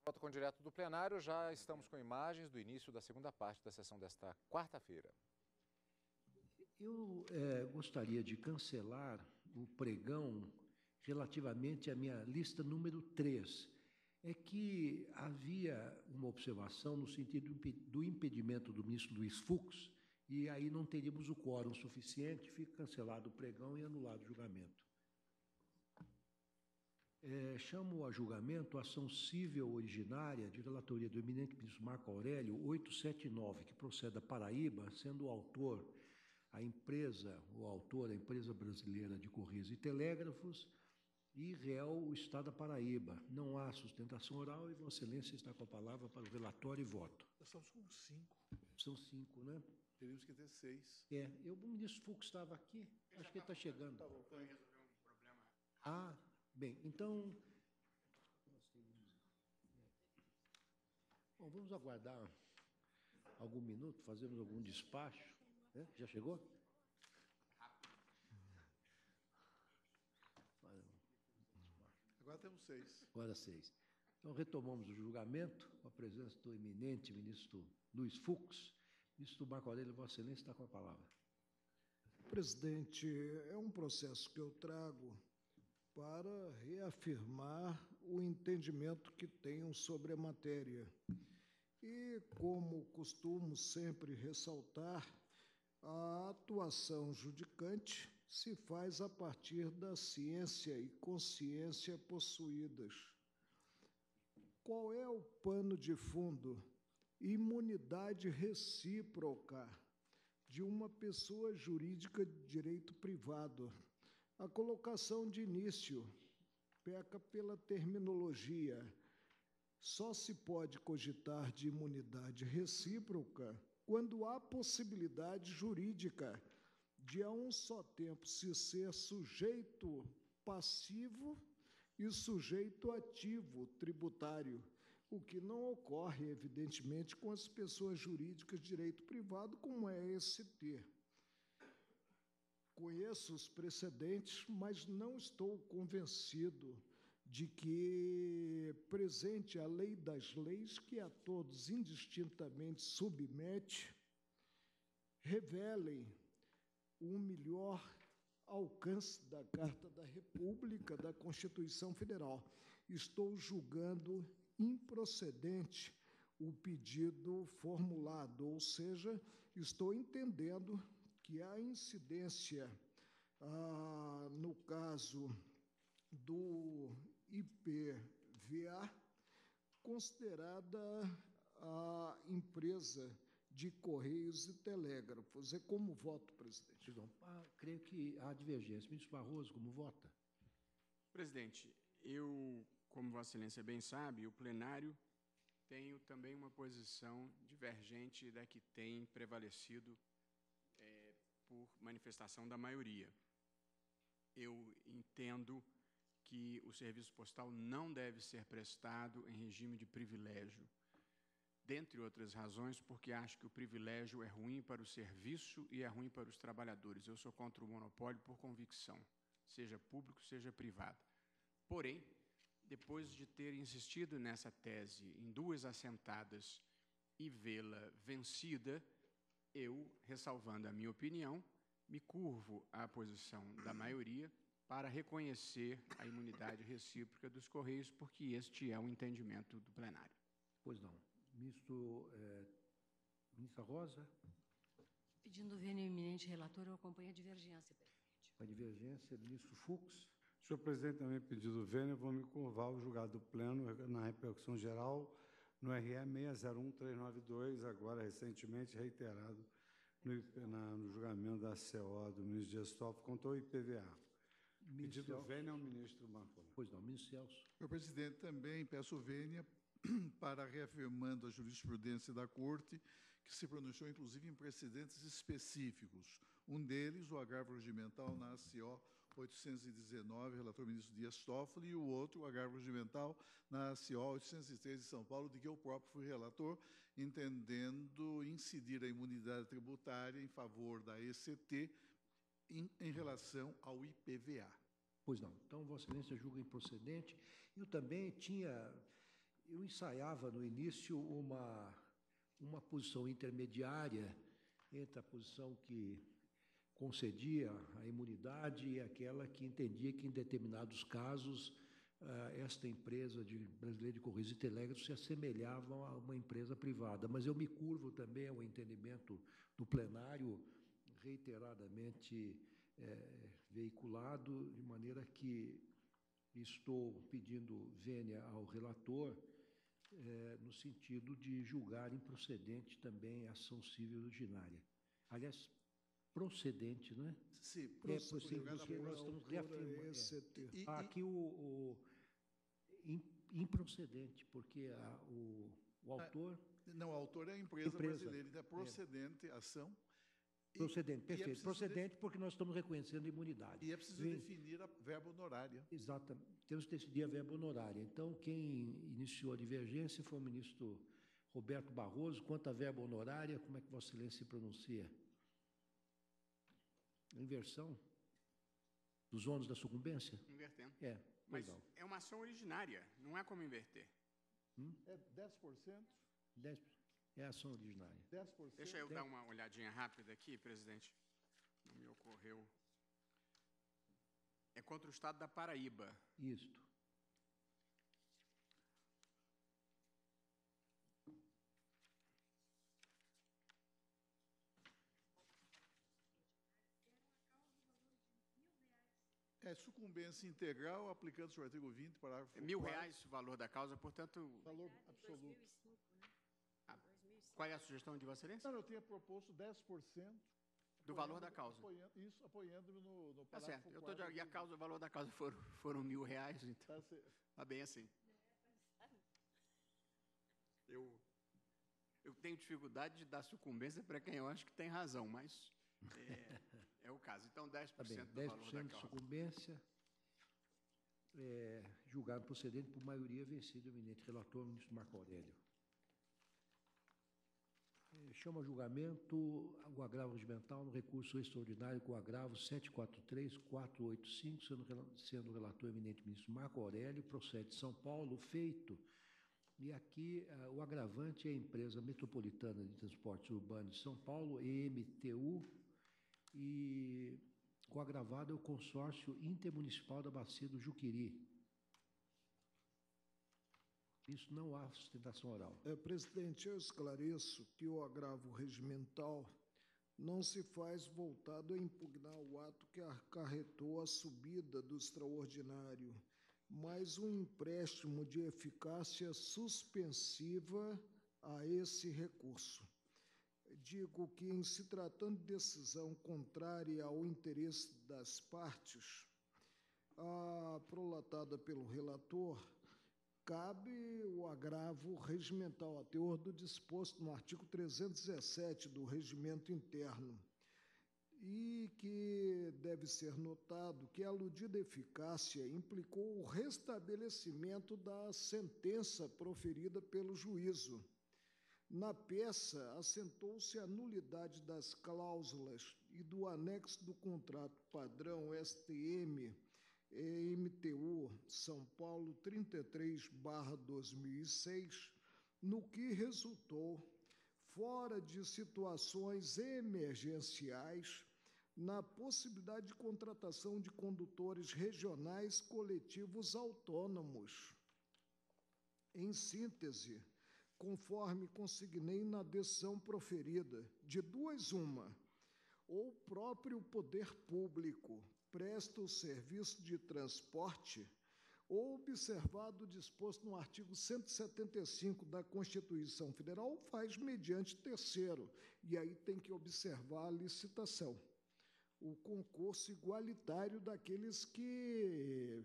Volta com direto do plenário, já estamos com imagens do início da segunda parte da sessão desta quarta-feira. Eu gostaria de cancelar o pregão relativamente à minha lista número 3. É que havia uma observação no sentido do impedimento do ministro Luiz Fux, e aí não teríamos o quórum suficiente, fica cancelado o pregão e anulado o julgamento. Chamo a julgamento a ação civil originária de relatoria do eminente ministro Marco Aurélio 879, que procede da Paraíba, sendo o autor a empresa brasileira de Correios e Telégrafos, e réu o Estado da Paraíba. Não há sustentação oral e Vossa Excelência está com a palavra para o relatório e voto. Nós estamos com 5. São 5, né? Teríamos que ter 6. O ministro Fux estava aqui, acho que ele está chegando. Tá bom. Foi resolver um problema. Ah, bem, então... Bom, vamos aguardar algum minuto, fazemos algum despacho. Já chegou? Agora temos 6. Agora 6. Então, retomamos o julgamento, com a presença do eminente ministro Luiz Fux. Ministro Marco Aurélio, Vossa Excelência está com a palavra. Presidente, é um processo que eu trago para reafirmar o entendimento que tenho sobre a matéria. E, como costumo sempre ressaltar, a atuação judicante se faz a partir da ciência e consciência possuídas. Qual é o pano de fundo? Imunidade recíproca de uma pessoa jurídica de direito privado. A colocação de início peca pela terminologia. Só se pode cogitar de imunidade recíproca quando há possibilidade jurídica de, a um só tempo, se ser sujeito passivo e sujeito ativo tributário, o que não ocorre, evidentemente, com as pessoas jurídicas de direito privado, como é a ST. Conheço os precedentes, mas não estou convencido de que, presente a lei das leis, que a todos indistintamente submete, revelem o melhor alcance da Carta da República, da Constituição Federal. Estou julgando improcedente o pedido formulado, ou seja, estou entendendo que a incidência, no caso do IPVA, considerada a empresa de Correios e Telégrafos. É como voto, presidente? Creio que há divergência. Ministro Barroso, como vota? Presidente, eu, como Vossa Excelência bem sabe, o plenário tenho também uma posição divergente da que tem prevalecido por manifestação da maioria. Eu entendo que o serviço postal não deve ser prestado em regime de privilégio, dentre outras razões, porque acho que o privilégio é ruim para o serviço e é ruim para os trabalhadores. Eu sou contra o monopólio por convicção, seja público, seja privado. Porém, depois de ter insistido nessa tese em 2 assentadas e vê-la vencida, eu, ressalvando a minha opinião, me curvo à posição da maioria para reconhecer a imunidade recíproca dos Correios, porque este é o entendimento do plenário. Pois não. Ministra Rosa? Pedindo vênia ao eminente relator, eu acompanho a divergência, presidente. A divergência, ministro Fux. Senhor presidente, também pedido vênia, vou me curvar ao julgado do pleno na repercussão geral no RE 601392, agora recentemente reiterado no julgamento da CO do ministro Dias Toffoli contra o IPVA. Pedido vênia ao ministro Marco. Pois não, ministro Celso. Senhor presidente, também peço vênia para reafirmando a jurisprudência da Corte, que se pronunciou, inclusive, em precedentes específicos. Um deles, o agravo regimental na ACO 819, relator ministro Dias Toffoli, e o outro, o agravo regimental na ACO 803 de São Paulo, de que eu próprio fui relator, entendendo incidir a imunidade tributária em favor da ECT em relação ao IPVA. Pois não. Então, Vossa Excelência julga improcedente. Eu também tinha eu ensaiava no início uma posição intermediária entre a posição que concedia a imunidade e aquela que entendia que, em determinados casos, esta empresa brasileira de Correios e Telégrafos se assemelhava a uma empresa privada. Mas eu me curvo também ao entendimento do plenário, reiteradamente veiculado, de maneira que estou pedindo vênia ao relator, no sentido de julgar improcedente também a ação civil ordinária. Aliás, procedente, não é? Sim, procedente, porque nós estamos reafirmando. Aqui improcedente, porque o autor... Não, o autor é a empresa brasileira, então é procedente a ação. Procedente, perfeito. Procedente porque nós estamos reconhecendo imunidade. E é preciso definir a verba honorária. Exatamente. Temos que decidir a verba honorária. Então, quem iniciou a divergência foi o ministro Roberto Barroso. Quanto à verba honorária, como é que Vossa Excelência se pronuncia? Inversão dos ônus da sucumbência? Invertendo. Mas não. É uma ação originária, não é como inverter. É 10%? 10%. É a ação originária. 10%. Deixa eu dar uma olhadinha rápida aqui, presidente. Não me ocorreu. É contra o Estado da Paraíba. Isto. É sucumbência integral, aplicando-se o artigo 20, parágrafo 4. R$1.000 o valor da causa, portanto... Valor absoluto. 2005, né? 2005. Qual é a sugestão de Vossa Excelência? Não, eu tinha proposto 10%. Do valor da causa. Apoiando-me no Tá parágrafo certo. 4. E a causa, o valor da causa foram R$1.000, então tá bem assim. Eu tenho dificuldade de dar sucumbência para quem eu acho que tem razão, mas é o caso. Então, 10% Tá bem, do valor da 10% de causa. sucumbência, julgado procedente por maioria vencida o eminente relator, ministro Marco Aurélio. Chama a julgamento o agravo regimental no recurso extraordinário com o agravo 743-485, sendo o relator eminente ministro Marco Aurélio, procede de São Paulo, feito. E aqui o agravante é a empresa metropolitana de transportes urbanos de São Paulo, EMTU, e o agravado é o consórcio intermunicipal da Bacia do Juqueri. Isso não há sustentação oral. Presidente, eu esclareço que o agravo regimental não se faz voltado a impugnar o ato que acarretou a subida do extraordinário, mas um empréstimo de eficácia suspensiva a esse recurso. Digo que, em se tratando de decisão contrária ao interesse das partes, prolatada pelo relator, cabe o agravo regimental a teor do disposto no artigo 317 do Regimento Interno, e que deve ser notado que a aludida eficácia implicou o restabelecimento da sentença proferida pelo juízo. Na peça, assentou-se a nulidade das cláusulas e do anexo do contrato padrão STM MTU São Paulo 33/2006, no que resultou, fora de situações emergenciais, na possibilidade de contratação de condutores regionais coletivos autônomos. Em síntese, conforme consignei na decisão proferida, de duas uma, ou o próprio poder público presta o serviço de transporte, ou observado o disposto no artigo 175 da Constituição Federal, faz mediante terceiro, e aí tem que observar a licitação, o concurso igualitário daqueles que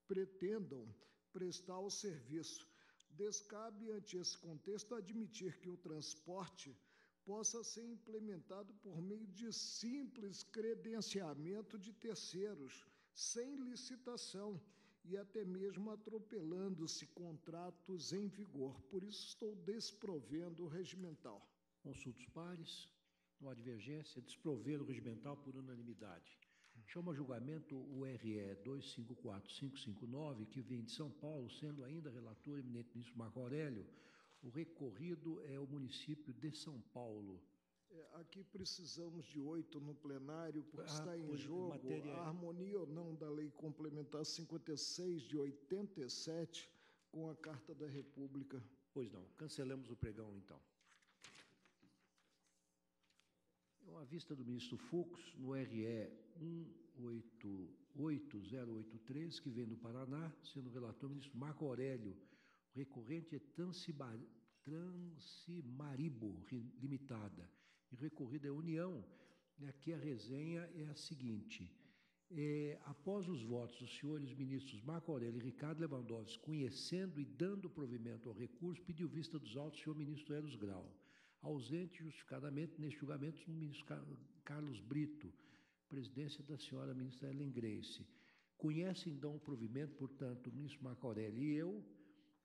pretendam prestar o serviço. Descabe, ante esse contexto, admitir que o transporte possa ser implementado por meio de simples credenciamento de terceiros, sem licitação, e até mesmo atropelando-se contratos em vigor. Por isso, estou desprovendo o regimental. Consulta os pares, não há divergência, desprover o regimental por unanimidade. Chama a julgamento o RE 254559, que vem de São Paulo, sendo ainda relator eminente ministro Marco Aurélio. O recorrido é o município de São Paulo. Aqui precisamos de 8 no plenário, porque está em pois, jogo matéria- a harmonia ou não da Lei Complementar 56 de 87 com a Carta da República. Pois não, cancelamos o pregão, então. À vista do ministro Fux, no RE 188083, que vem do Paraná, sendo relator o ministro Marco Aurélio. O recorrente é Transimaribo Limitada. E o recorrido é União. E aqui a resenha é a seguinte. Após os votos dos senhores ministros Marco Aurélio e Ricardo Lewandowski, conhecendo e dando provimento ao recurso, pediu vista dos autos o senhor ministro Eros Grau. Ausente justificadamente neste julgamento o ministro Carlos Brito, presidência da senhora ministra Ellen Grace. Conhecem, então, o provimento, portanto, o ministro Marco Aurélio e eu.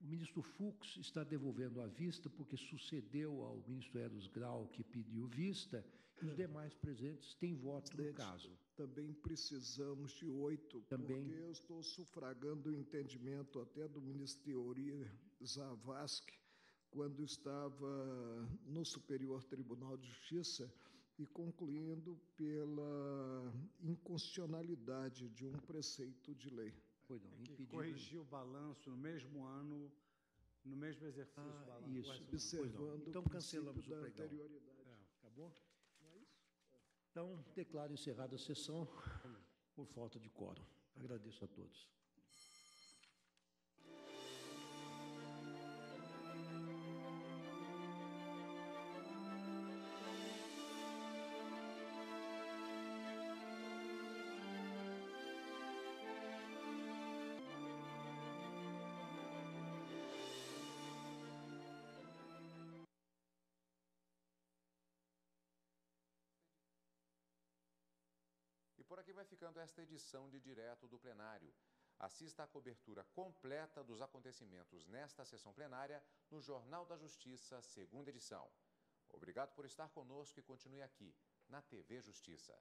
O ministro Fux está devolvendo a vista porque sucedeu ao ministro Eros Grau, que pediu vista, e os demais presentes têm voto no caso. Também precisamos de 8, Também. porque eu estou sufragando o entendimento até do ministro Teori Zavascki, quando estava no Superior Tribunal de Justiça e concluindo pela inconstitucionalidade de um preceito de lei. Foi não, Que corrigiu o balanço no mesmo ano, no mesmo exercício do balanço. Isso, Observando então o cancelamos princípio o da pregão. anterioridade. Acabou? Então, declaro encerrada a sessão por falta de quórum. Agradeço a todos. E por aqui vai ficando esta edição de Direto do Plenário. Assista à cobertura completa dos acontecimentos nesta sessão plenária no Jornal da Justiça, segunda edição. Obrigado por estar conosco e continue aqui, na TV Justiça.